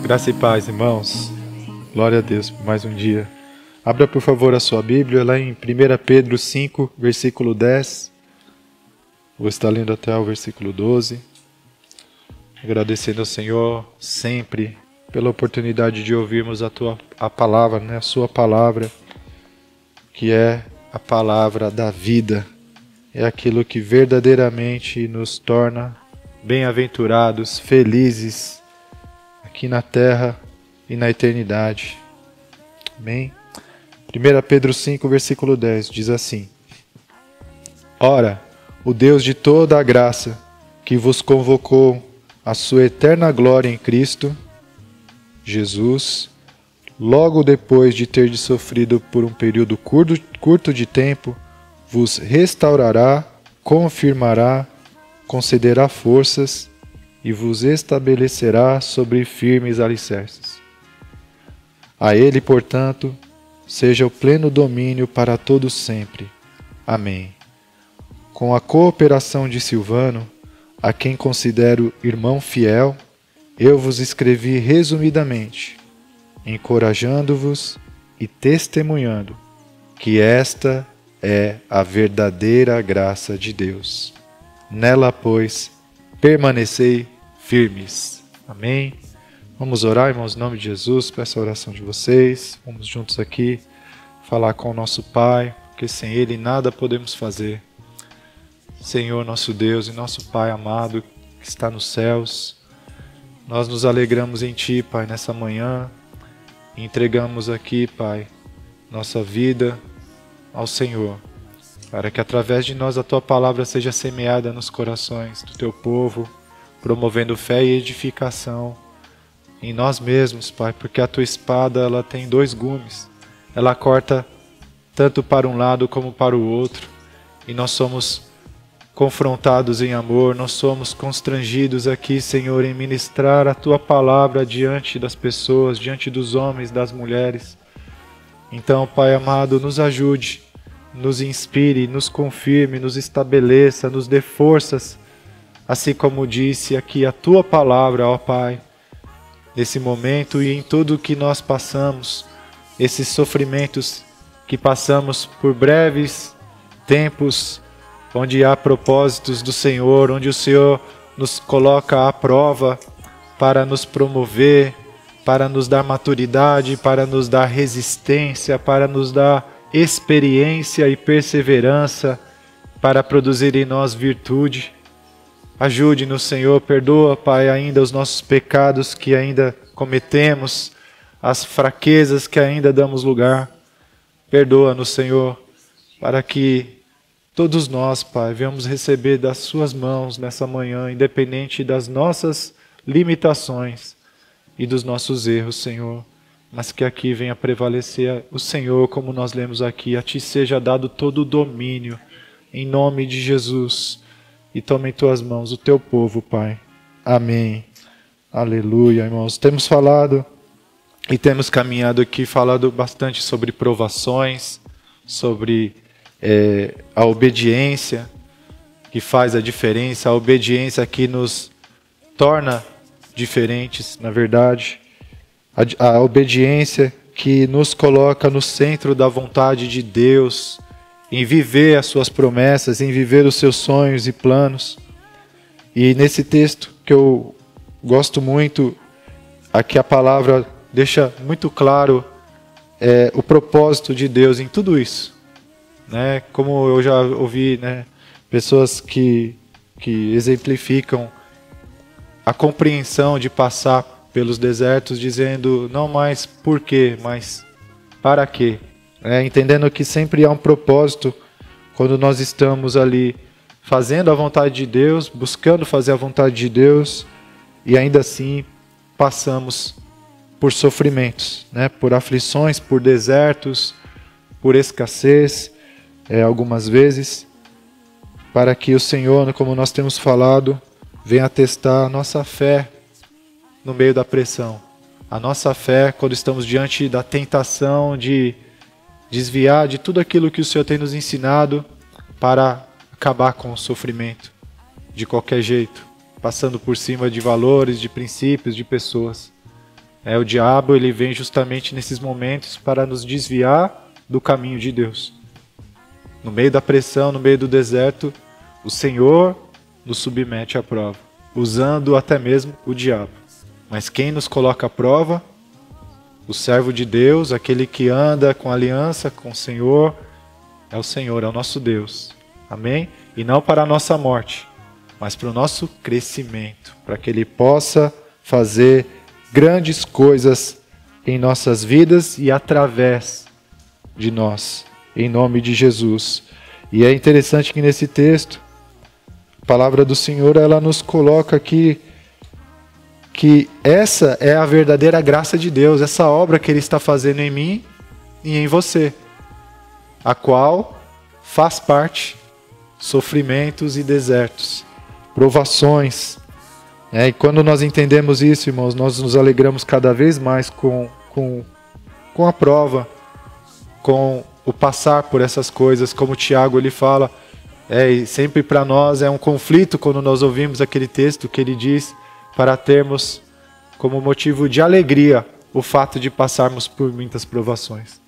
Graça e paz, irmãos. Glória a Deus por mais um dia. Abra, por favor, a sua Bíblia lá em 1 Pedro 5, versículo 10. Vou estar lendo até o versículo 12. Agradecendo ao Senhor sempre pela oportunidade de ouvirmos a palavra, né? A sua palavra, que é a palavra da vida. É aquilo que verdadeiramente nos torna bem-aventurados, felizes, aqui na terra e na eternidade. Amém? 1 Pedro 5, versículo 10, diz assim: Ora, o Deus de toda a graça, que vos convocou à sua eterna glória em Cristo Jesus, logo depois de ter sofrido por um período curto de tempo, vos restaurará, confirmará, concederá forças e vos estabelecerá sobre firmes alicerces. A Ele, portanto, seja o pleno domínio para todos sempre. Amém. Com a cooperação de Silvano, a quem considero irmão fiel, eu vos escrevi resumidamente, encorajando-vos e testemunhando que esta é a verdadeira graça de Deus. Nela, pois, permanecei firmes. Amém? Vamos orar, irmãos, em nome de Jesus. Peço a oração de vocês. Vamos juntos aqui falar com o nosso Pai, porque sem Ele nada podemos fazer. Senhor, nosso Deus e nosso Pai amado, que está nos céus, nós nos alegramos em Ti, Pai, nessa manhã, e entregamos aqui, Pai, nossa vida ao Senhor, para que através de nós a Tua palavra seja semeada nos corações do Teu povo, promovendo fé e edificação em nós mesmos, Pai, porque a Tua espada ela tem dois gumes, ela corta tanto para um lado como para o outro, e nós somos confrontados em amor, nós somos constrangidos aqui, Senhor, em ministrar a Tua palavra diante das pessoas, diante dos homens, das mulheres. Então, Pai amado, nos ajude, nos inspire, nos confirme, nos estabeleça, nos dê forças, assim como disse aqui a Tua palavra, ó Pai, nesse momento e em tudo que nós passamos, esses sofrimentos que passamos por breves tempos, onde há propósitos do Senhor, onde o Senhor nos coloca à prova para nos promover, para nos dar maturidade, para nos dar resistência, para nos dar experiência e perseverança, para produzir em nós virtude. Ajude-nos, Senhor, perdoa, Pai, ainda os nossos pecados que ainda cometemos, as fraquezas que ainda damos lugar. Perdoa-nos, Senhor, para que todos nós, Pai, venhamos receber das Suas mãos nessa manhã, independente das nossas limitações e dos nossos erros, Senhor, mas que aqui venha prevalecer o Senhor, como nós lemos aqui, a Ti seja dado todo o domínio, em nome de Jesus, e tome em Tuas mãos o Teu povo, Pai. Amém. Aleluia, irmãos. Temos falado e temos caminhado aqui, falado bastante sobre provações, sobre a obediência que faz a diferença, a obediência que nos torna diferentes, na verdade, a obediência que nos coloca no centro da vontade de Deus, em viver as Suas promessas, em viver os Seus sonhos e planos. E nesse texto que eu gosto muito, aqui a palavra deixa muito claro o propósito de Deus em tudo isso. Né? Como eu já ouvi, né, pessoas que exemplificam a compreensão de passar pelos desertos dizendo não mais por quê, mas para quê. Entendendo que sempre há um propósito quando nós estamos ali fazendo a vontade de Deus, buscando fazer a vontade de Deus, e ainda assim passamos por sofrimentos, né? Por aflições, por desertos, por escassez, algumas vezes, para que o Senhor, como nós temos falado, venha testar a nossa fé no meio da pressão. A nossa fé quando estamos diante da tentação de desviar de tudo aquilo que o Senhor tem nos ensinado para acabar com o sofrimento de qualquer jeito, passando por cima de valores, de princípios, de pessoas. O diabo ele vem justamente nesses momentos para nos desviar do caminho de Deus. No meio da pressão, no meio do deserto, o Senhor nos submete à prova, usando até mesmo o diabo. Mas quem nos coloca à prova? O servo de Deus, aquele que anda com aliança com o Senhor, é o nosso Deus. Amém? E não para a nossa morte, mas para o nosso crescimento, para que Ele possa fazer grandes coisas em nossas vidas e através de nós, em nome de Jesus. E é interessante que nesse texto, a palavra do Senhor, ela nos coloca aqui que essa é a verdadeira graça de Deus, essa obra que Ele está fazendo em mim e em você, a qual faz parte sofrimentos e desertos, provações. E quando nós entendemos isso, irmãos, nós nos alegramos cada vez mais com a prova, com o passar por essas coisas, como o Tiago ele fala, e sempre para nós é um conflito quando nós ouvimos aquele texto que ele diz para termos como motivo de alegria o fato de passarmos por muitas provações.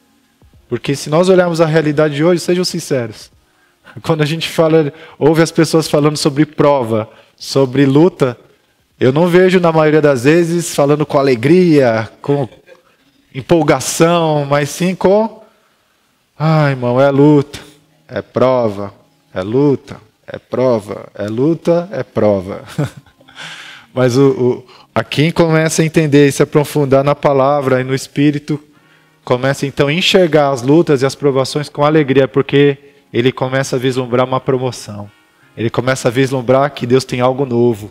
Porque se nós olharmos a realidade de hoje, sejam sinceros, quando a gente ouve as pessoas falando sobre prova, sobre luta, eu não vejo na maioria das vezes falando com alegria, com empolgação, mas sim com irmão, é luta, é prova, é luta, é prova, é luta, é prova. Mas a quem começa a entender e se aprofundar na palavra e no Espírito, começa então a enxergar as lutas e as provações com alegria, porque ele começa a vislumbrar uma promoção. Ele começa a vislumbrar que Deus tem algo novo.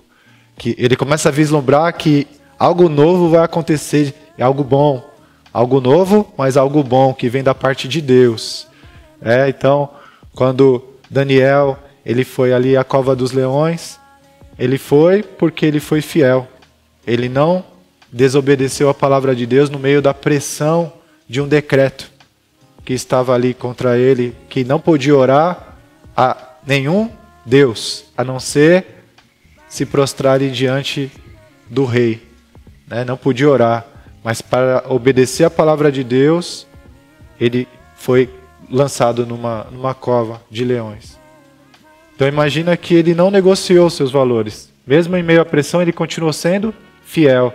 Ele começa a vislumbrar que algo novo vai acontecer, é algo bom. Algo novo, mas algo bom, que vem da parte de Deus. Então, quando Daniel ele foi ali à cova dos leões, ele foi porque ele foi fiel. Ele não desobedeceu a palavra de Deus no meio da pressão de um decreto que estava ali contra ele, que não podia orar a nenhum Deus, a não ser se prostrar diante do rei. Não podia orar, mas para obedecer a palavra de Deus, ele foi lançado numa cova de leões. Então imagina que ele não negociou seus valores. Mesmo em meio à pressão, ele continuou sendo fiel.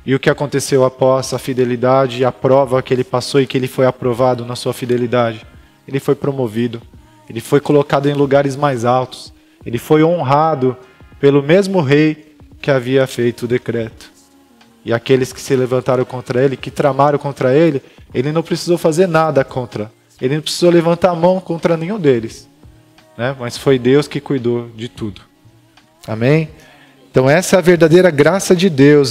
E o que aconteceu após a fidelidade e a prova que ele passou e que ele foi aprovado na sua fidelidade? Ele foi promovido. Ele foi colocado em lugares mais altos. Ele foi honrado pelo mesmo rei que havia feito o decreto. E aqueles que se levantaram contra ele, que tramaram contra ele, ele não precisou fazer nada contra. Ele não precisou levantar a mão contra nenhum deles. Mas foi Deus que cuidou de tudo. Amém? Então essa é a verdadeira graça de Deus,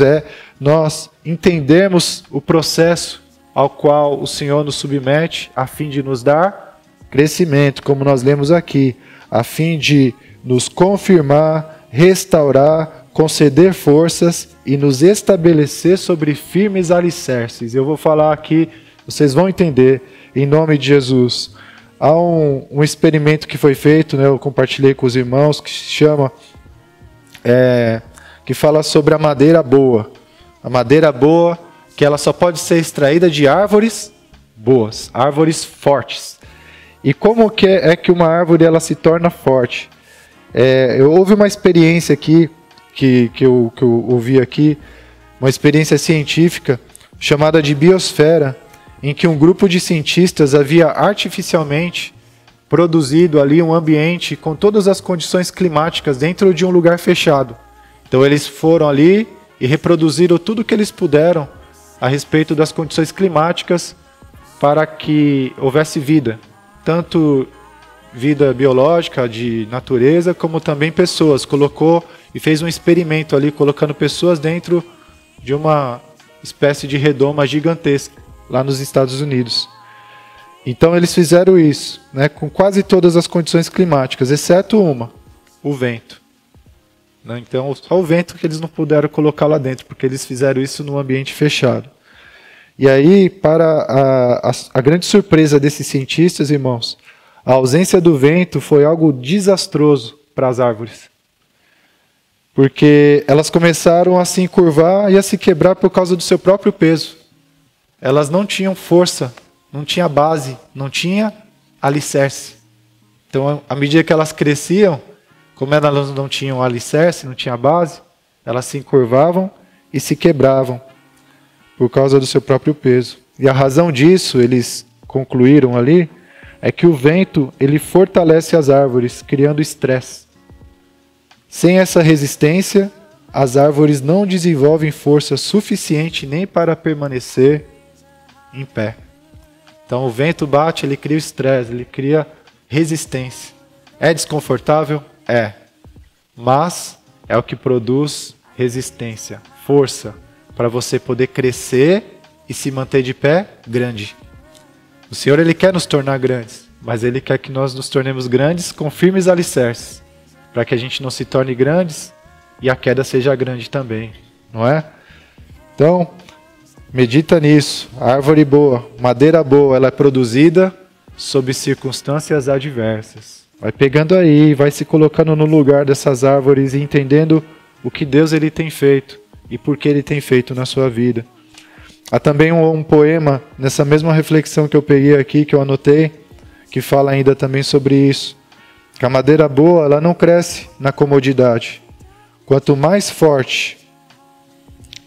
nós entendermos o processo ao qual o Senhor nos submete a fim de nos dar crescimento, como nós lemos aqui, a fim de nos confirmar, restaurar, conceder forças e nos estabelecer sobre firmes alicerces. Eu vou falar aqui, vocês vão entender, em nome de Jesus. Há um experimento que foi feito, eu compartilhei com os irmãos, que se chama, que fala sobre a madeira boa. A madeira boa, que ela só pode ser extraída de árvores boas, árvores fortes. E como que é que uma árvore ela se torna forte? Houve uma experiência aqui, que eu ouvi aqui, uma experiência científica, chamada de biosfera, em que um grupo de cientistas havia artificialmente produzido ali um ambiente com todas as condições climáticas dentro de um lugar fechado. Então eles foram ali e reproduziram tudo o que eles puderam a respeito das condições climáticas para que houvesse vida, tanto vida biológica, de natureza, como também pessoas. Colocou e fez um experimento ali, colocando pessoas dentro de uma espécie de redoma gigantesca, lá nos Estados Unidos. Então eles fizeram isso, com quase todas as condições climáticas, exceto uma, o vento. Então só o vento que eles não puderam colocar lá dentro, porque eles fizeram isso num ambiente fechado. E aí, para a grande surpresa desses cientistas, irmãos, a ausência do vento foi algo desastroso para as árvores. porque elas começaram a se encurvar e a se quebrar por causa do seu próprio peso. Elas não tinham força, não tinha base, não tinha alicerce. Então, à medida que elas cresciam, como elas não tinham alicerce, não tinha base, elas se encurvavam e se quebravam por causa do seu próprio peso. E a razão disso, eles concluíram ali, é que o vento ele fortalece as árvores, criando estresse. Sem essa resistência, as árvores não desenvolvem força suficiente nem para permanecer em pé. Então o vento bate, ele cria estresse, ele cria resistência. É desconfortável? É. Mas é o que produz resistência, força, para você poder crescer e se manter de pé grande. O Senhor ele quer nos tornar grandes, mas Ele quer que nós nos tornemos grandes com firmes alicerces, para que a gente não se torne grandes e a queda seja grande também, não é? Então, medita nisso. A árvore boa, madeira boa, ela é produzida sob circunstâncias adversas. Vai pegando aí, vai se colocando no lugar dessas árvores e entendendo o que Deus ele tem feito e por que Ele tem feito na sua vida. Há também um poema, nessa mesma reflexão que eu peguei aqui, que eu anotei, que fala ainda também sobre isso. Que a madeira boa, ela não cresce na comodidade. Quanto mais forte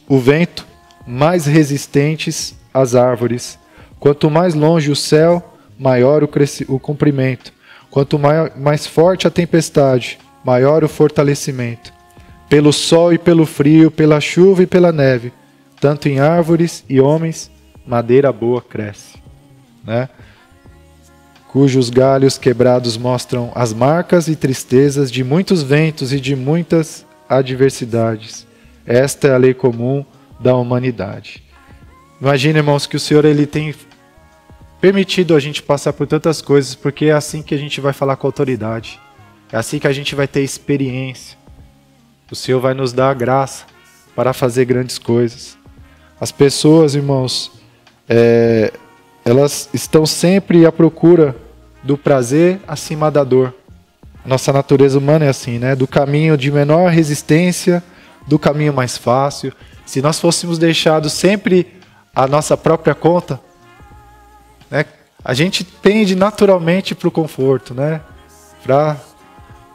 o vento, mais resistentes as árvores. Quanto mais longe o céu, maior o comprimento. Quanto mais forte a tempestade, maior o fortalecimento. Pelo sol e pelo frio, pela chuva e pela neve, tanto em árvores e homens, madeira boa cresce, né? Cujos galhos quebrados mostram as marcas e tristezas de muitos ventos e de muitas adversidades. Esta é a lei comum da humanidade. Imagina, irmãos, que o Senhor ele tem permitido a gente passar por tantas coisas, porque é assim que a gente vai falar com autoridade. É assim que a gente vai ter experiência. O Senhor vai nos dar a graça para fazer grandes coisas. As pessoas, irmãos, elas estão sempre à procura do prazer acima da dor. Nossa natureza humana é assim, né? Do caminho de menor resistência, do caminho mais fácil. Se nós fôssemos deixados sempre à nossa própria conta, né? A gente tende naturalmente para o conforto, né?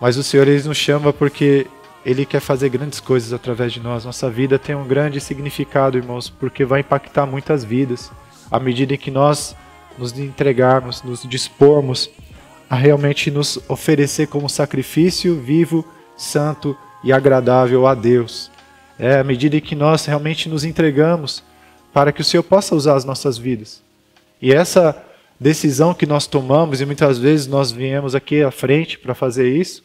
Mas o Senhor ele nos chama porque Ele quer fazer grandes coisas através de nós. Nossa vida tem um grande significado, irmãos, porque vai impactar muitas vidas à medida em que nós nos entregarmos, nos dispormos a realmente nos oferecer como sacrifício vivo, santo e agradável a Deus. À medida em que nós realmente nos entregamos para que o Senhor possa usar as nossas vidas. E essa decisão que nós tomamos, e muitas vezes nós viemos aqui à frente para fazer isso,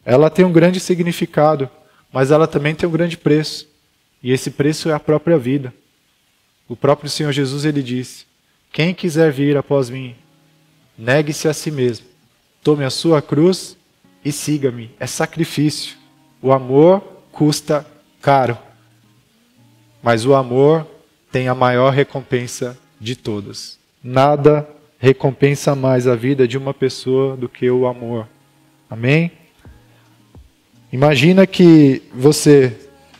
ela tem um grande significado, mas ela também tem um grande preço. E esse preço é a própria vida. O próprio Senhor Jesus, ele disse: quem quiser vir após mim, negue-se a si mesmo, tome a sua cruz e siga-me. É sacrifício. O amor custa caro, mas o amor tem a maior recompensa de todas. Nada recompensa mais a vida de uma pessoa do que o amor. Amém? Imagina que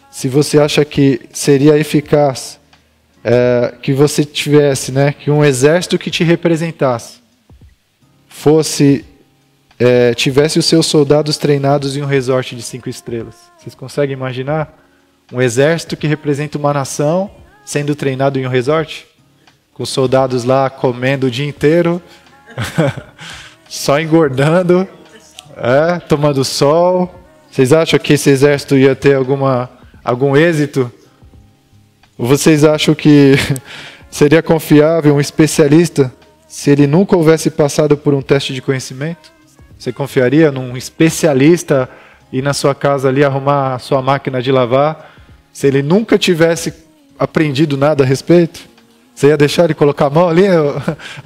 se você acha que seria eficaz, que você tivesse, né, que um exército que te representasse tivesse os seus soldados treinados em um resort de 5 estrelas. Vocês conseguem imaginar? Um exército que representa uma nação sendo treinado em um resort? Com os soldados lá comendo o dia inteiro, só engordando, tomando sol. Vocês acham que esse exército ia ter algum êxito? Ou vocês acham que seria confiável um especialista se ele nunca houvesse passado por um teste de conhecimento? Você confiaria num especialista ir na sua casa ali arrumar a sua máquina de lavar, se ele nunca tivesse aprendido nada a respeito? Você ia deixar ele colocar a mão ali,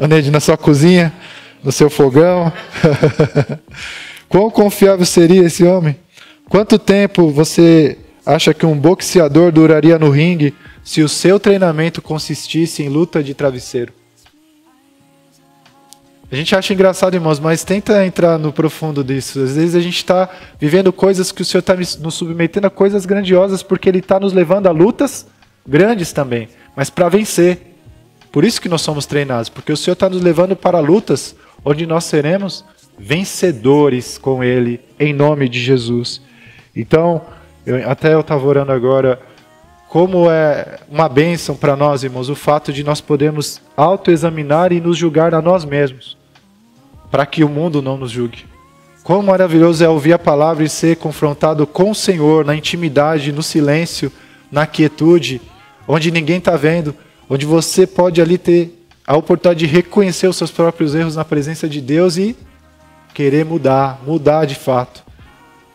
Neide, na sua cozinha, no seu fogão? Quão confiável seria esse homem? Quanto tempo você acha que um boxeador duraria no ringue se o seu treinamento consistisse em luta de travesseiro? A gente acha engraçado, irmãos, mas tenta entrar no profundo disso. Às vezes a gente está vivendo coisas que o Senhor está nos submetendo a coisas grandiosas, porque Ele está nos levando a lutas grandes também, mas para vencer. Por isso que nós somos treinados, porque o Senhor está nos levando para lutas onde nós seremos vencedores com Ele, em nome de Jesus. Então, eu estava orando agora, como é uma bênção para nós, irmãos, o fato de nós podermos autoexaminar e nos julgar a nós mesmos, para que o mundo não nos julgue. Quão maravilhoso é ouvir a palavra e ser confrontado com o Senhor, na intimidade, no silêncio, na quietude, onde ninguém está vendo, onde você pode ali ter a oportunidade de reconhecer os seus próprios erros na presença de Deus e querer mudar de fato.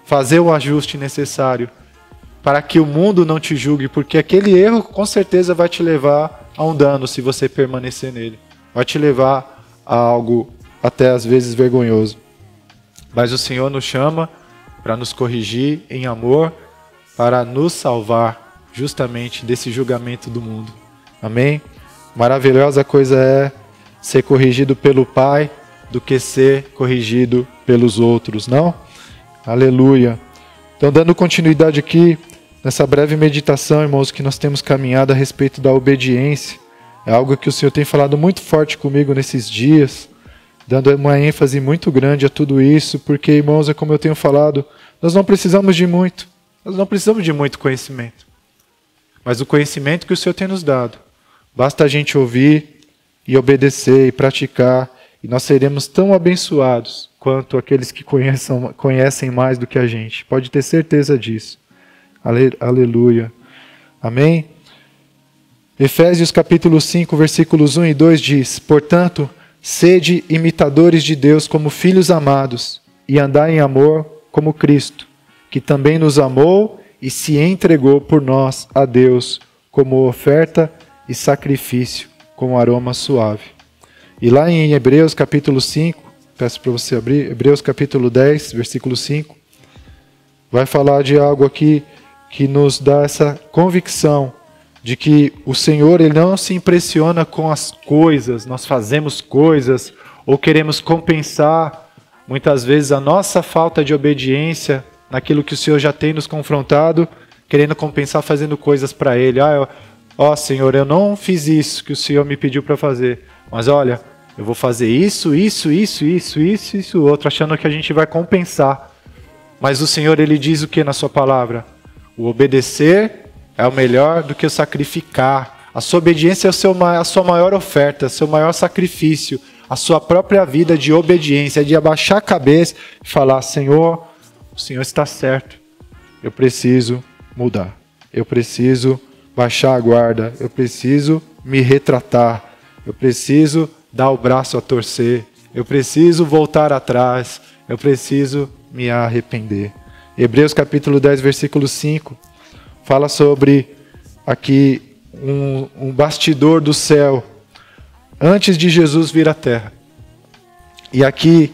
Fazer o ajuste necessário para que o mundo não te julgue, porque aquele erro com certeza vai te levar a um dano se você permanecer nele. Vai te levar a algo até às vezes vergonhoso. Mas o Senhor nos chama para nos corrigir em amor, para nos salvar justamente desse julgamento do mundo. Amém? Maravilhosa coisa é ser corrigido pelo Pai do que ser corrigido pelos outros, não? Aleluia. Então, dando continuidade aqui, nessa breve meditação, irmãos, que nós temos caminhado a respeito da obediência. É algo que o Senhor tem falado muito forte comigo nesses dias, dando uma ênfase muito grande a tudo isso, porque, irmãos, é como eu tenho falado, nós não precisamos de muito. Nós não precisamos de muito conhecimento. Mas o conhecimento que o Senhor tem nos dado, basta a gente ouvir e obedecer e praticar, e nós seremos tão abençoados quanto aqueles que conhecem mais do que a gente. Pode ter certeza disso. Aleluia. Amém? Efésios capítulo 5, versículos 1 e 2 diz: Portanto, sede imitadores de Deus como filhos amados, e andai em amor como Cristo, que também nos amou e se entregou por nós a Deus como oferta e sacrifício, com aroma suave. E lá em Hebreus capítulo 5, peço para você abrir, Hebreus capítulo 10, versículo 5, vai falar de algo aqui que nos dá essa convicção de que o Senhor, Ele não se impressiona com as coisas, nós fazemos coisas ou queremos compensar muitas vezes a nossa falta de obediência naquilo que o Senhor já tem nos confrontado, querendo compensar fazendo coisas para Ele. Senhor, eu não fiz isso que o Senhor me pediu para fazer, mas olha, eu vou fazer isso, outro, achando que a gente vai compensar. Mas o Senhor, Ele diz o que na sua palavra? O obedecer é o melhor do que o sacrificar. A sua obediência é a sua maior oferta, o seu maior sacrifício, a sua própria vida de obediência, de abaixar a cabeça e falar: Senhor, o Senhor está certo, eu preciso mudar, eu preciso baixar a guarda, eu preciso me retratar, eu preciso dar o braço a torcer, eu preciso voltar atrás, eu preciso me arrepender. Hebreus capítulo 10, versículo 5, fala sobre aqui um bastidor do céu, antes de Jesus vir à terra. E aqui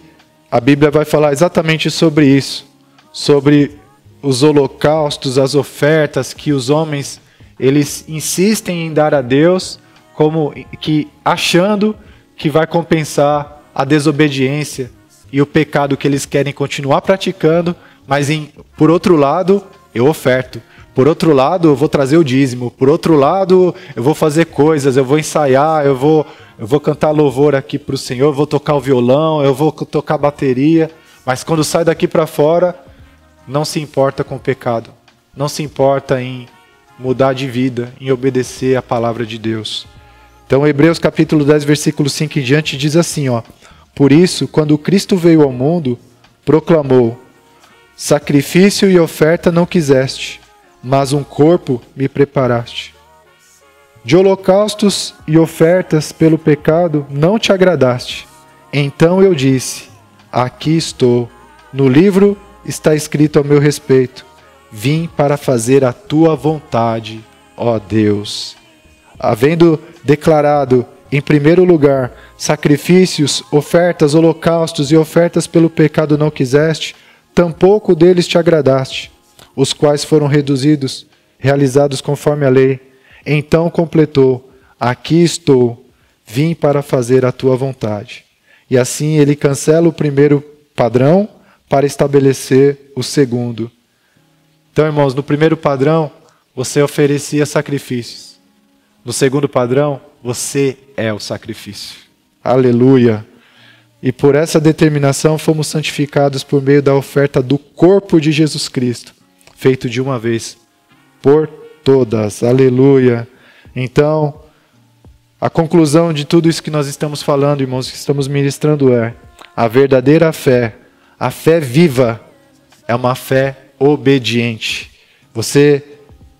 a Bíblia vai falar exatamente sobre isso, sobre os holocaustos, as ofertas que os homens eles insistem em dar a Deus, como que achando que vai compensar a desobediência e o pecado que eles querem continuar praticando, mas por outro lado, eu oferto. Por outro lado, eu vou trazer o dízimo. Por outro lado, eu vou fazer coisas, eu vou ensaiar, eu vou cantar louvor aqui para o Senhor, eu vou tocar o violão, eu vou tocar bateria. Mas quando sai daqui para fora, não se importa com o pecado. Não se importa em mudar de vida, em obedecer a palavra de Deus. Então, Hebreus capítulo 10, versículo 5 em diante, diz assim, Por isso, quando Cristo veio ao mundo, proclamou: Sacrifício e oferta não quiseste, mas um corpo me preparaste. De holocaustos e ofertas pelo pecado não te agradaste. Então eu disse: Aqui estou, no livro está escrito ao meu respeito: Vim para fazer a tua vontade, ó Deus. Havendo declarado, em primeiro lugar, sacrifícios, ofertas, holocaustos e ofertas pelo pecado não quiseste, tampouco deles te agradaste, os quais foram realizados conforme a lei. Então completou: Aqui estou, vim para fazer a tua vontade. E assim ele cancela o primeiro padrão para estabelecer o segundo. Então, irmãos, no primeiro padrão, você oferecia sacrifícios. No segundo padrão, você é o sacrifício. Aleluia! E por essa determinação fomos santificados por meio da oferta do corpo de Jesus Cristo, feito de uma vez por todas. Aleluia! Então, a conclusão de tudo isso que nós estamos falando, irmãos, que estamos ministrando é: a verdadeira fé, a fé viva, é uma fé obediente. Você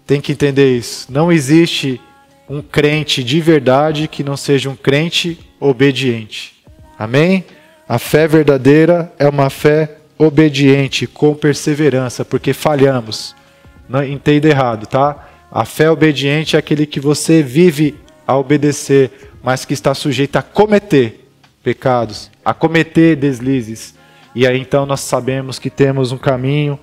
tem que entender isso. Não existe um crente de verdade que não seja um crente obediente. Amém? A fé verdadeira é uma fé obediente, com perseverança, porque falhamos. Não entenda errado, tá? A fé obediente é aquele que você vive a obedecer, mas que está sujeito a cometer pecados, a cometer deslizes. E aí então nós sabemos que temos um caminho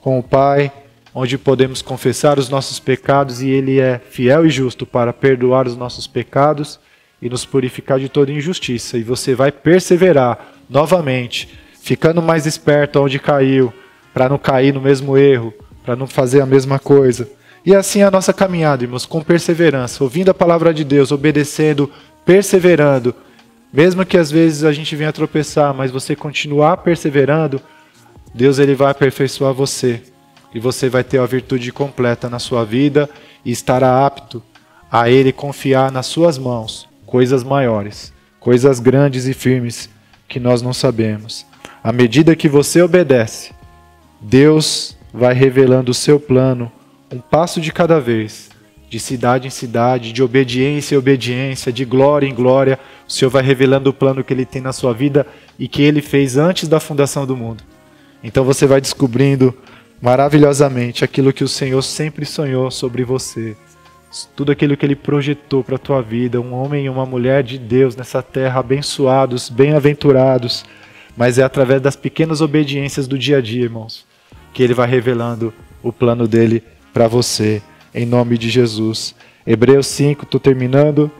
com o Pai, onde podemos confessar os nossos pecados, e Ele é fiel e justo para perdoar os nossos pecados e nos purificar de toda injustiça. E você vai perseverar novamente, ficando mais esperto onde caiu, para não cair no mesmo erro, para não fazer a mesma coisa. E assim a nossa caminhada, irmãos, com perseverança, ouvindo a palavra de Deus, obedecendo, perseverando, mesmo que às vezes a gente venha tropeçar, mas você continuar perseverando, Deus ele vai aperfeiçoar você. E você vai ter a virtude completa na sua vida e estará apto a Ele confiar nas suas mãos coisas maiores, coisas grandes e firmes que nós não sabemos. À medida que você obedece, Deus vai revelando o seu plano, um passo de cada vez, de cidade em cidade, de obediência em obediência, de glória em glória. O Senhor vai revelando o plano que Ele tem na sua vida e que Ele fez antes da fundação do mundo. Então você vai descobrindo maravilhosamente aquilo que o Senhor sempre sonhou sobre você. Tudo aquilo que Ele projetou para a tua vida, um homem e uma mulher de Deus nessa terra, abençoados, bem-aventurados. Mas é através das pequenas obediências do dia a dia, irmãos, que Ele vai revelando o plano dEle para você, em nome de Jesus. Hebreus 5, estou terminando,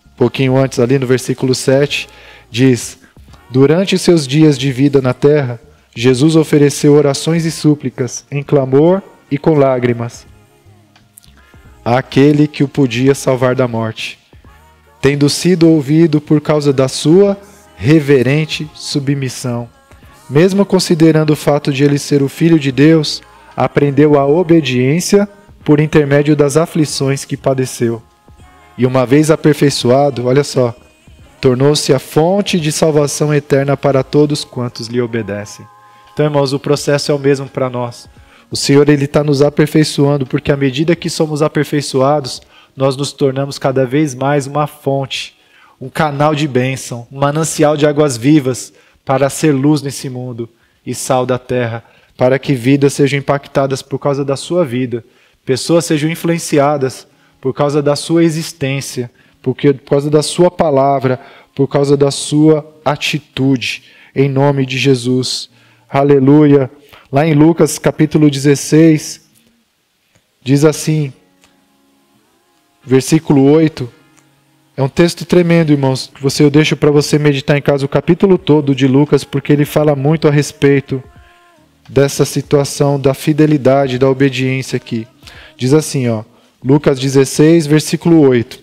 um pouquinho antes ali no versículo 7, diz: durante seus dias de vida na terra, Jesus ofereceu orações e súplicas, em clamor e com lágrimas, àquele que o podia salvar da morte, tendo sido ouvido por causa da sua reverente submissão. Mesmo considerando o fato de ele ser o Filho de Deus, aprendeu a obediência por intermédio das aflições que padeceu. E uma vez aperfeiçoado, olha só, tornou-se a fonte de salvação eterna para todos quantos lhe obedecem. Então, irmãos, o processo é o mesmo para nós. O Senhor está nos aperfeiçoando, porque à medida que somos aperfeiçoados, nós nos tornamos cada vez mais uma fonte, um canal de bênção, um manancial de águas vivas para ser luz nesse mundo e sal da terra, para que vidas sejam impactadas por causa da sua vida, pessoas sejam influenciadas por causa da sua existência, por causa da sua palavra, por causa da sua atitude, em nome de Jesus. Aleluia. Lá em Lucas capítulo 16, diz assim, versículo 8, é um texto tremendo, irmãos, que eu deixo para você meditar em casa o capítulo todo de Lucas, porque ele fala muito a respeito dessa situação da fidelidade, da obediência aqui. Diz assim, ó, Lucas 16, versículo 8,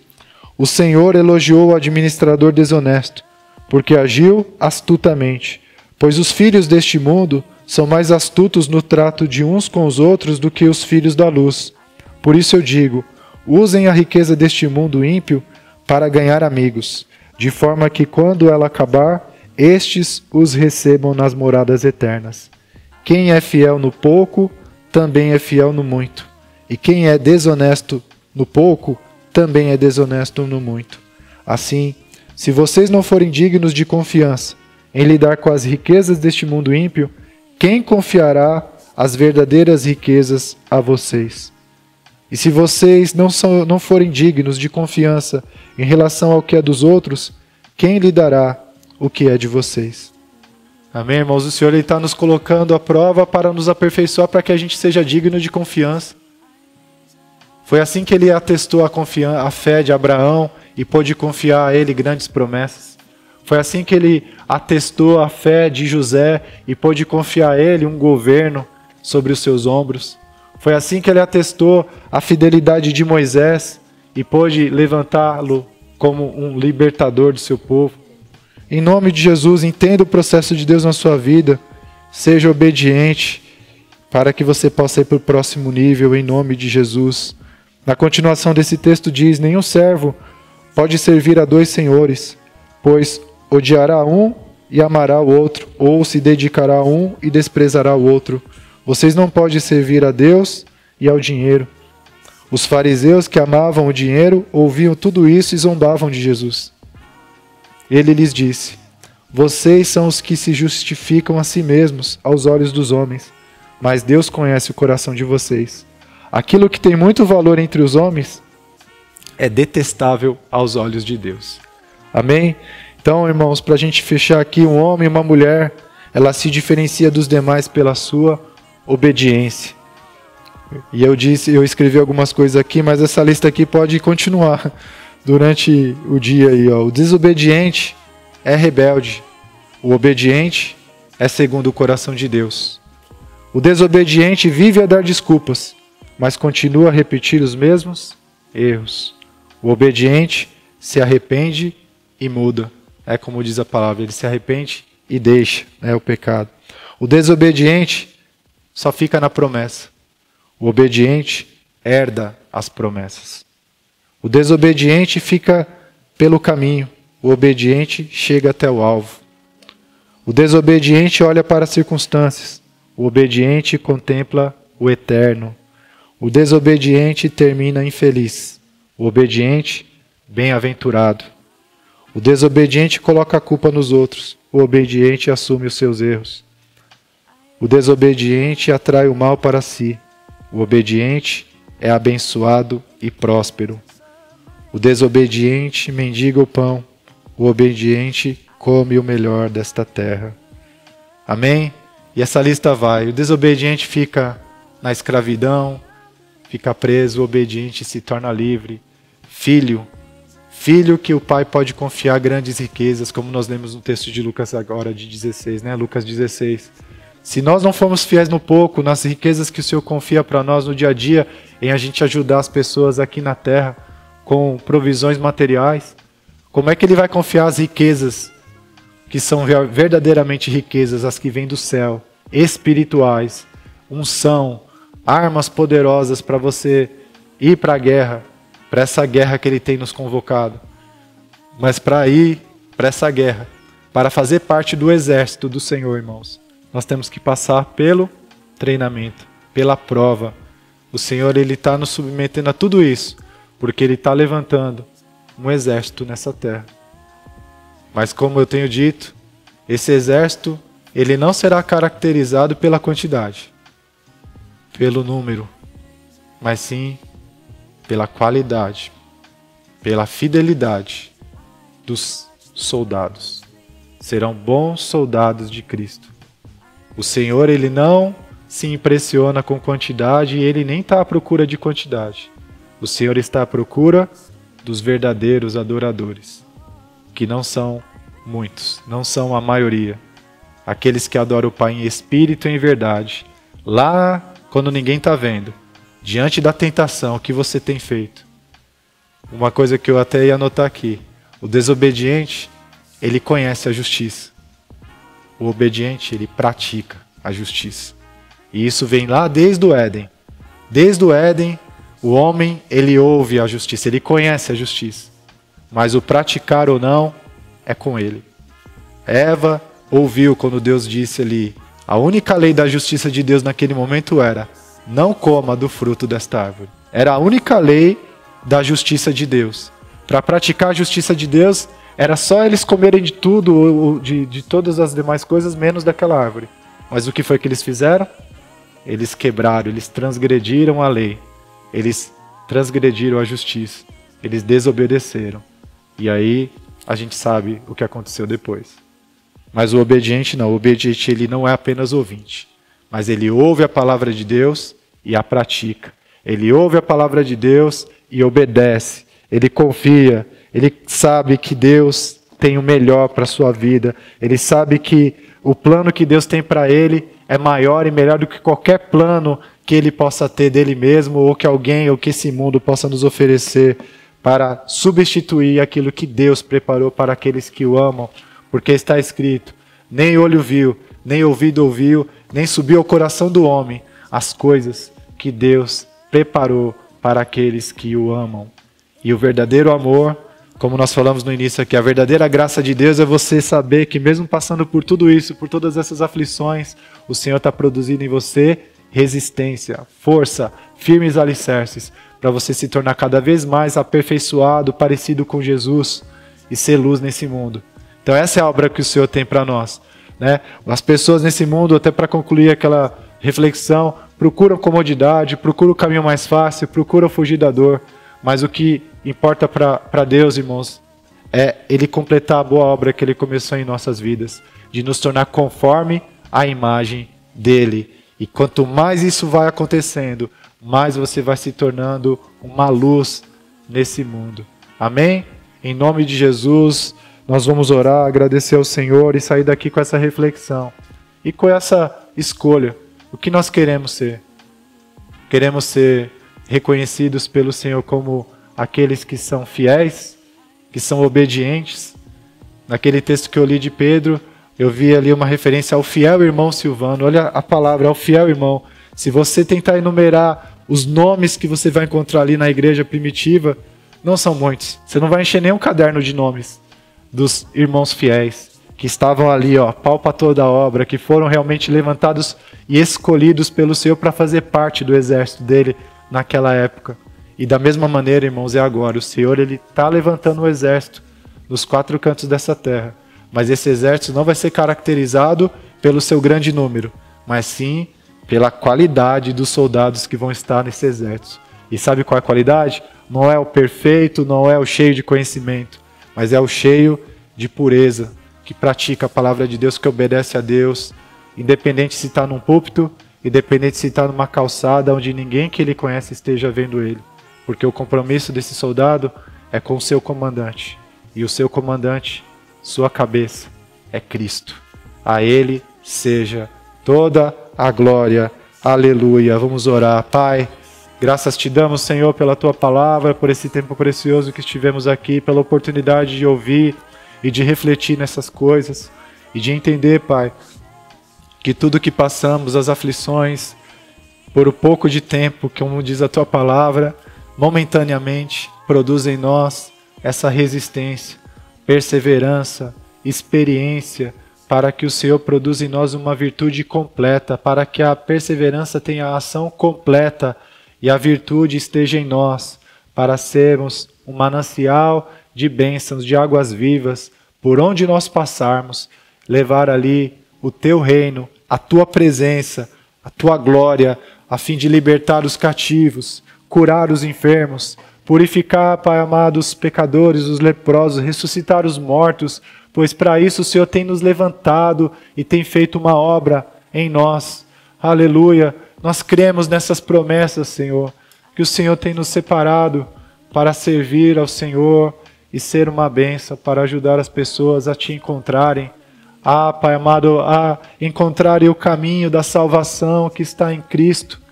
o Senhor elogiou o administrador desonesto, porque agiu astutamente, pois os filhos deste mundo são mais astutos no trato de uns com os outros do que os filhos da luz. Por isso eu digo, usem a riqueza deste mundo ímpio para ganhar amigos, de forma que quando ela acabar, estes os recebam nas moradas eternas. Quem é fiel no pouco, também é fiel no muito. E quem é desonesto no pouco, também é desonesto no muito. Assim, se vocês não forem dignos de confiança em lidar com as riquezas deste mundo ímpio, quem confiará as verdadeiras riquezas a vocês? E se vocês não forem dignos de confiança em relação ao que é dos outros, quem lhe dará o que é de vocês? Amém, irmãos? O Senhor está nos colocando à prova para nos aperfeiçoar, para que a gente seja digno de confiança. Foi assim que Ele atestou a fé de Abraão e pôde confiar a ele grandes promessas. Foi assim que ele atestou a fé de José e pôde confiar a ele um governo sobre os seus ombros. Foi assim que ele atestou a fidelidade de Moisés e pôde levantá-lo como um libertador do seu povo. Em nome de Jesus, entenda o processo de Deus na sua vida. Seja obediente para que você possa ir para o próximo nível, em nome de Jesus. Na continuação desse texto diz: nenhum servo pode servir a dois senhores, pois odiará um e amará o outro, ou se dedicará a um e desprezará o outro. Vocês não podem servir a Deus e ao dinheiro. Os fariseus, que amavam o dinheiro, ouviam tudo isso e zombavam de Jesus. Ele lhes disse: vocês são os que se justificam a si mesmos aos olhos dos homens, mas Deus conhece o coração de vocês. Aquilo que tem muito valor entre os homens é detestável aos olhos de Deus. Amém? Então, irmãos, para a gente fechar aqui, um homem e uma mulher, ela se diferencia dos demais pela sua obediência. E eu escrevi algumas coisas aqui, mas essa lista aqui pode continuar durante o dia aí, ó. O desobediente é rebelde. O obediente é segundo o coração de Deus. O desobediente vive a dar desculpas, mas continua a repetir os mesmos erros. O obediente se arrepende e muda. É como diz a palavra, ele se arrepende e deixa, o pecado. O desobediente só fica na promessa. O obediente herda as promessas. O desobediente fica pelo caminho. O obediente chega até o alvo. O desobediente olha para as circunstâncias. O obediente contempla o eterno. O desobediente termina infeliz. O obediente, bem-aventurado. O desobediente coloca a culpa nos outros. O obediente assume os seus erros. O desobediente atrai o mal para si. O obediente é abençoado e próspero. O desobediente mendiga o pão. O obediente come o melhor desta terra. Amém? E essa lista vai. O desobediente fica na escravidão, fica preso. O obediente se torna livre. Filho que o pai pode confiar grandes riquezas, como nós lemos no texto de Lucas agora, de 16, Lucas 16. Se nós não formos fiéis no pouco, nas riquezas que o Senhor confia para nós no dia a dia, em a gente ajudar as pessoas aqui na terra com provisões materiais, como é que Ele vai confiar as riquezas que são verdadeiramente riquezas, as que vêm do céu, espirituais, unção, armas poderosas para você ir para a guerra, para essa guerra que Ele tem nos convocado. Mas para ir para essa guerra, para fazer parte do exército do Senhor, irmãos, nós temos que passar pelo treinamento, pela prova. O Senhor, Ele está nos submetendo a tudo isso, porque Ele está levantando um exército nessa terra. Mas como eu tenho dito, esse exército, ele não será caracterizado pela quantidade, pelo número, mas sim pela qualidade, pela fidelidade dos soldados. Serão bons soldados de Cristo. O Senhor, Ele não se impressiona com quantidade e Ele nem está à procura de quantidade. O Senhor está à procura dos verdadeiros adoradores, que não são muitos, não são a maioria. Aqueles que adoram o Pai em espírito e em verdade. Lá, quando ninguém está vendo, diante da tentação, o que você tem feito? Uma coisa que eu até ia anotar aqui. O desobediente, ele conhece a justiça. O obediente, ele pratica a justiça. E isso vem lá desde o Éden. Desde o Éden, o homem, ele ouve a justiça, ele conhece a justiça. Mas o praticar ou não é com ele. Eva ouviu quando Deus disse ali, a única lei da justiça de Deus naquele momento era: não coma do fruto desta árvore. Era a única lei da justiça de Deus. Para praticar a justiça de Deus, era só eles comerem de tudo, de todas as demais coisas, menos daquela árvore. Mas o que foi que eles fizeram? Eles quebraram, eles transgrediram a lei. Eles transgrediram a justiça. Eles desobedeceram. E aí, a gente sabe o que aconteceu depois. Mas o obediente não. O obediente, ele não é apenas ouvinte. Mas ele ouve a palavra de Deus e a pratica. Ele ouve a palavra de Deus e obedece. Ele confia. Ele sabe que Deus tem o melhor para a sua vida. Ele sabe que o plano que Deus tem para ele é maior e melhor do que qualquer plano que ele possa ter dele mesmo, ou que alguém, ou que esse mundo possa nos oferecer para substituir aquilo que Deus preparou para aqueles que o amam. Porque está escrito: nem olho viu, nem ouvido ouviu, nem subiu ao coração do homem as coisas que Deus preparou para aqueles que o amam. E o verdadeiro amor, como nós falamos no início aqui, a verdadeira graça de Deus é você saber que mesmo passando por tudo isso, por todas essas aflições, o Senhor está produzindo em você resistência, força, firmes alicerces, para você se tornar cada vez mais aperfeiçoado, parecido com Jesus e ser luz nesse mundo. Então essa é a obra que o Senhor tem para nós, né? As pessoas nesse mundo, até para concluir aquela reflexão, procuram comodidade, procuram o caminho mais fácil, procuram fugir da dor, mas o que importa para Deus, irmãos, é Ele completar a boa obra que Ele começou em nossas vidas, de nos tornar conforme a imagem dEle. E quanto mais isso vai acontecendo, mais você vai se tornando uma luz nesse mundo. Amém? Em nome de Jesus, nós vamos orar, agradecer ao Senhor e sair daqui com essa reflexão. E com essa escolha, o que nós queremos ser? Queremos ser reconhecidos pelo Senhor como aqueles que são fiéis, que são obedientes. Naquele texto que eu li de Pedro, eu vi ali uma referência ao fiel irmão Silvano. Olha a palavra, ao fiel irmão. Se você tentar enumerar os nomes que você vai encontrar ali na igreja primitiva, não são muitos. Você não vai encher nenhum caderno de nomes dos irmãos fiéis, que estavam ali, pau para toda a obra, que foram realmente levantados e escolhidos pelo Senhor para fazer parte do exército dele naquela época. E da mesma maneira, irmãos, é agora. O Senhor está levantando um exército nos 4 cantos dessa terra. Mas esse exército não vai ser caracterizado pelo seu grande número, mas sim pela qualidade dos soldados que vão estar nesse exército. E sabe qual é a qualidade? Não é o perfeito, não é o cheio de conhecimento, mas é o cheio de pureza, que pratica a palavra de Deus, que obedece a Deus, independente se está num púlpito, independente se está numa calçada onde ninguém que ele conhece esteja vendo ele. Porque o compromisso desse soldado é com o seu comandante. E o seu comandante, sua cabeça, é Cristo. A Ele seja toda a glória. Aleluia. Vamos orar. Pai, graças te damos, Senhor, pela Tua palavra, por esse tempo precioso que estivemos aqui, pela oportunidade de ouvir e de refletir nessas coisas. E de entender, Pai, que tudo que passamos, as aflições, por um pouco de tempo, como diz a Tua palavra, momentaneamente produz em nós essa resistência, perseverança, experiência, para que o Senhor produza em nós uma virtude completa, para que a perseverança tenha a ação completa e a virtude esteja em nós, para sermos um manancial de bênçãos, de águas vivas, por onde nós passarmos, levar ali o Teu reino, a Tua presença, a Tua glória, a fim de libertar os cativos, curar os enfermos, purificar, Pai amado, os pecadores, os leprosos, ressuscitar os mortos, pois para isso o Senhor tem nos levantado e tem feito uma obra em nós. Aleluia! Nós cremos nessas promessas, Senhor, que o Senhor tem nos separado para servir ao Senhor e ser uma bênção, para ajudar as pessoas a Te encontrarem. Pai amado, a encontrarem o caminho da salvação que está em Cristo,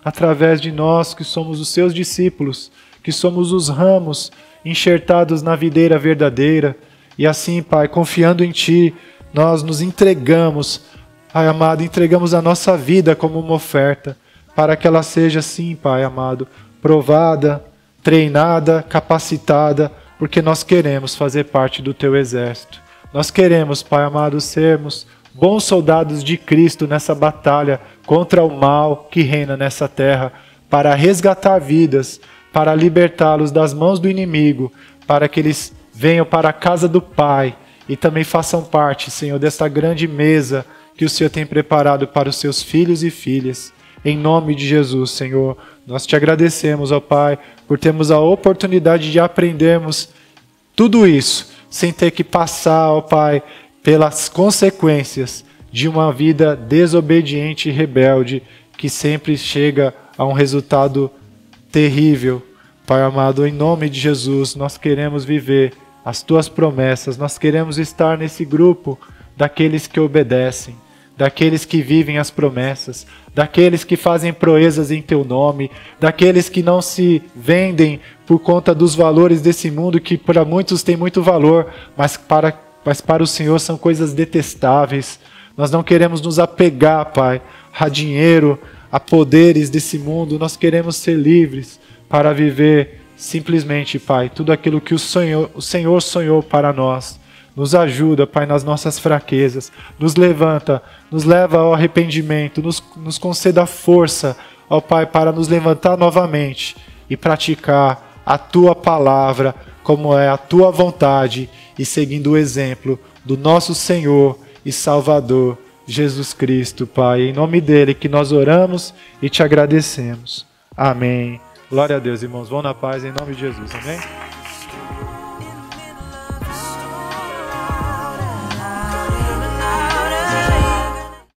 através de nós que somos os Seus discípulos, que somos os ramos enxertados na videira verdadeira. E assim, Pai, confiando em Ti, nós nos entregamos, Pai amado, entregamos a nossa vida como uma oferta, para que ela seja, sim, Pai amado, provada, treinada, capacitada, porque nós queremos fazer parte do Teu exército. Nós queremos, Pai amado, sermos bons soldados de Cristo nessa batalha contra o mal que reina nessa terra, para resgatar vidas, para libertá-los das mãos do inimigo, para que eles venham para a casa do Pai e também façam parte, Senhor, desta grande mesa que o Senhor tem preparado para os Seus filhos e filhas. Em nome de Jesus, Senhor, nós Te agradecemos, ó Pai, por termos a oportunidade de aprendermos tudo isso, sem ter que passar, ó Pai, pelas consequências de uma vida desobediente e rebelde, que sempre chega a um resultado terrível. Pai amado, em nome de Jesus, nós queremos viver as tuas promessas. Nós queremos estar nesse grupo daqueles que obedecem, daqueles que vivem as promessas, daqueles que fazem proezas em teu nome, daqueles que não se vendem por conta dos valores desse mundo, que para muitos tem muito valor, mas para o Senhor são coisas detestáveis. Nós não queremos nos apegar, Pai, a dinheiro, a poderes desse mundo. Nós queremos ser livres para viver simplesmente, Pai, tudo aquilo que o Senhor sonhou para nós. Nos ajuda, Pai, nas nossas fraquezas. Nos levanta, nos leva ao arrependimento, nos conceda força, ó Pai, para nos levantar novamente e praticar a Tua palavra, como é a Tua vontade, e seguindo o exemplo do nosso Senhor e Salvador, Jesus Cristo, Pai. Em nome dele que nós oramos e te agradecemos. Amém. Glória a Deus, irmãos. Vão na paz, em nome de Jesus. Amém.